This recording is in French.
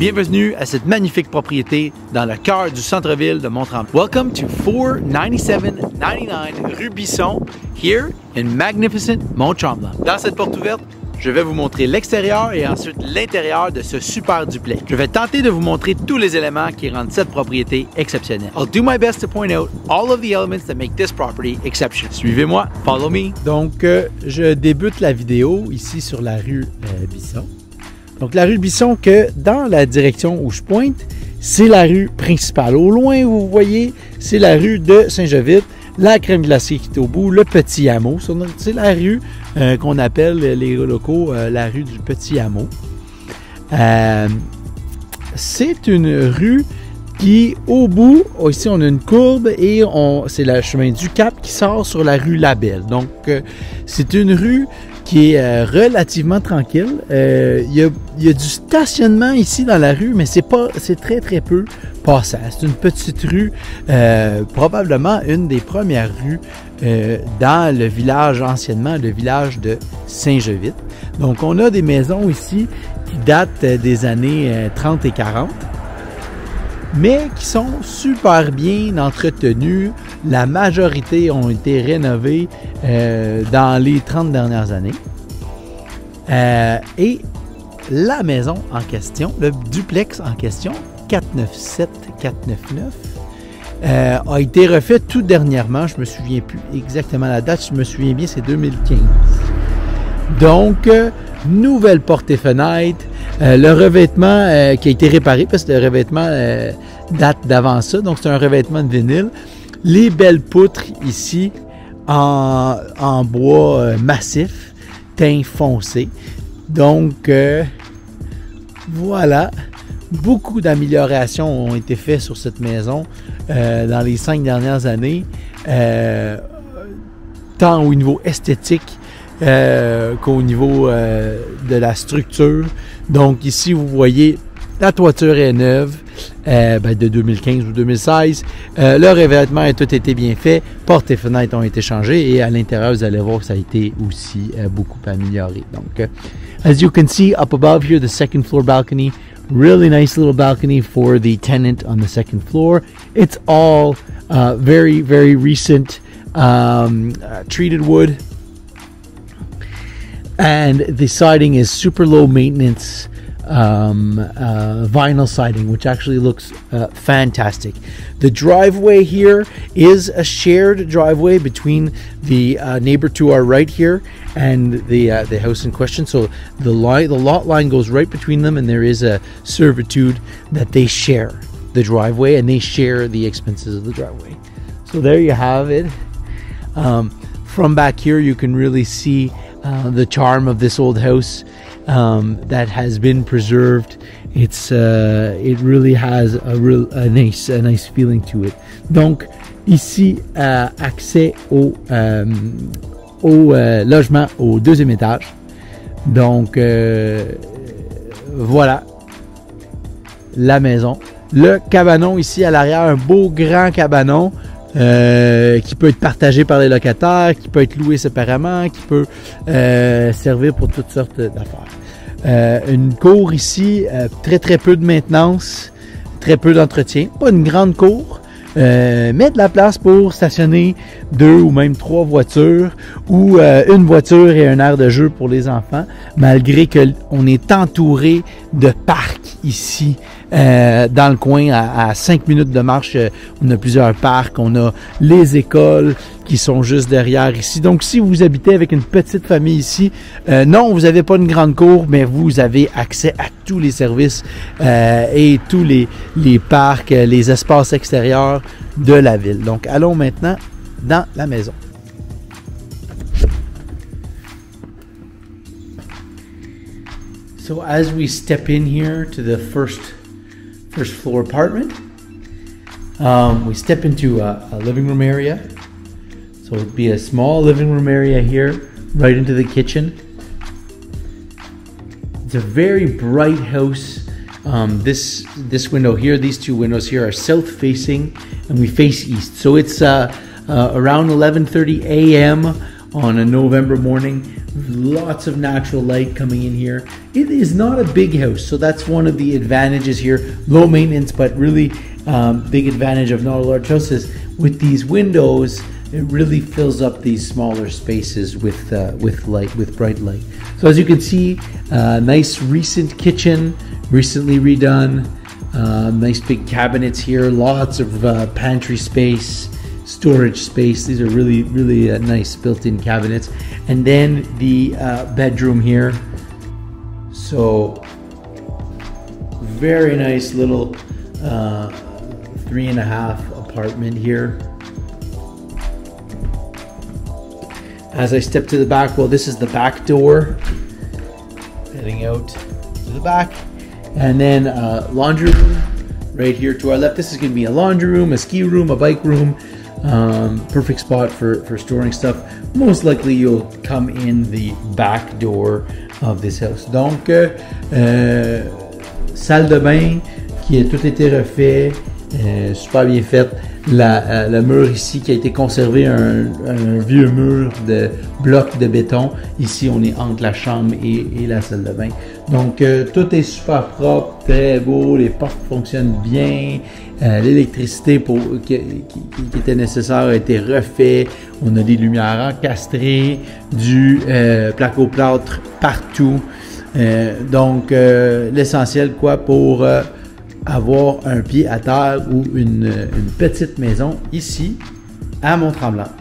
Bienvenue à cette magnifique propriété dans le cœur du centre-ville de Mont-Tremblant. Welcome to 49799 rue Bisson, here in magnificent Mont-Tremblant. Dans cette porte ouverte, je vais vous montrer l'extérieur et ensuite l'intérieur de ce super duplex. Je vais tenter de vous montrer tous les éléments qui rendent cette propriété exceptionnelle. I'll do my best to point out all of the elements that make this property exceptional. Suivez-moi, follow me. Donc, je débute la vidéo ici sur la rue Bisson. Donc, la rue Bisson, que dans la direction où je pointe, c'est la rue principale. Au loin, vous voyez, c'est la rue de Saint-Jovite, la crème glacée qui est au bout, le Petit Hameau. C'est la rue qu'on appelle les locaux la rue du Petit Hameau. C'est une rue qui, au bout, ici on a une courbe et c'est le chemin du Cap qui sort sur la rue Labelle. Donc, c'est une rue qui est relativement tranquille. Il y a du stationnement ici dans la rue, mais c'est très très peu passage. C'est une petite rue, probablement une des premières rues dans le village anciennement, le village de Saint-Jovite. Donc on a des maisons ici qui datent des années 30 et 40, mais qui sont super bien entretenues. La majorité ont été rénovées dans les 30 dernières années. Et la maison en question, le duplex en question, 497-499, a été refait tout dernièrement. Je me souviens plus exactement la date, je me souviens bien, c'est 2015. Donc, nouvelle porte et fenêtre, le revêtement qui a été réparé, parce que le revêtement date d'avant ça, donc c'est un revêtement de vinyle. Les belles poutres ici en bois massif, teint foncé. Donc, voilà, beaucoup d'améliorations ont été faites sur cette maison dans les 5 dernières années, tant au niveau esthétique qu'au niveau de la structure. Donc ici, vous voyez, la toiture est neuve, de 2015 ou 2016. Le revêtement a tout été bien fait. Portes et fenêtres ont été changées. Et à l'intérieur, vous allez voir que ça a été aussi beaucoup amélioré. Donc, as you can see up above here, the second floor balcony. Really nice little balcony for the tenant on the second floor. It's all very, very recent treated wood. And the siding is super low maintenance vinyl siding, which actually looks fantastic. The driveway here is a shared driveway between the neighbor to our right here and the house in question. So the lot line goes right between them, and there is a servitude that they share the driveway, and they share the expenses of the driveway. So there you have it. From back here, you can really see the charm of this old house that has been preserved. It really has a nice feeling to it. Donc ici, accès au logement au deuxième étage. Donc voilà la maison. Le cabanon ici à l'arrière, un beau grand cabanon. Qui peut être partagé par les locataires, qui peut être loué séparément, qui peut servir pour toutes sortes d'affaires. Une cour ici, très très peu de maintenance, très peu d'entretien, pas une grande cour, mais de la place pour stationner 2 ou même 3 voitures, ou une voiture et un aire de jeu pour les enfants, malgré qu'on est entouré de parcs ici. Dans le coin, à 5 minutes de marche, on a plusieurs parcs, on a les écoles qui sont juste derrière ici. Donc, si vous habitez avec une petite famille ici, non, vous n'avez pas une grande cour, mais vous avez accès à tous les services et tous les parcs, les espaces extérieurs de la ville. Donc, allons maintenant dans la maison. So, as we step in here to the first floor apartment, we step into a living room area. So it'd be a small living room area here, right into the kitchen. It's a very bright house. This window here, these 2 windows here are south facing, and we face east. So it's around 11:30 a.m. on a November morning. Lots of natural light coming in here. It is not a big house, so that's one of the advantages here. Low maintenance, but really big advantage of not a large house is with these windows, it really fills up these smaller spaces with light, with bright light. So as you can see, nice recent kitchen, recently redone. Nice big cabinets here, lots of pantry space, storage space. These are really nice built-in cabinets. And then the bedroom here. So very nice little 3.5 apartment here. As I step to the back, well, this is the back door, heading out to the back. And then laundry room right here to our left. This is going to be a laundry room, a ski room, a bike room. Perfect spot for storing stuff. Most likely you'll come in the back door of this house. Donc, salle de bain qui a tout été refait, super bien faite. Le mur ici qui a été conservé, un vieux mur de blocs de béton. Ici, on est entre la chambre et la salle de bain. Donc, tout est super propre, très beau. Les portes fonctionnent bien. L'électricité qui était nécessaire a été refait. On a des lumières encastrées, du placo-plâtre partout. Donc, l'essentiel pour avoir un pied à terre ou une petite maison ici à Mont-Tremblant.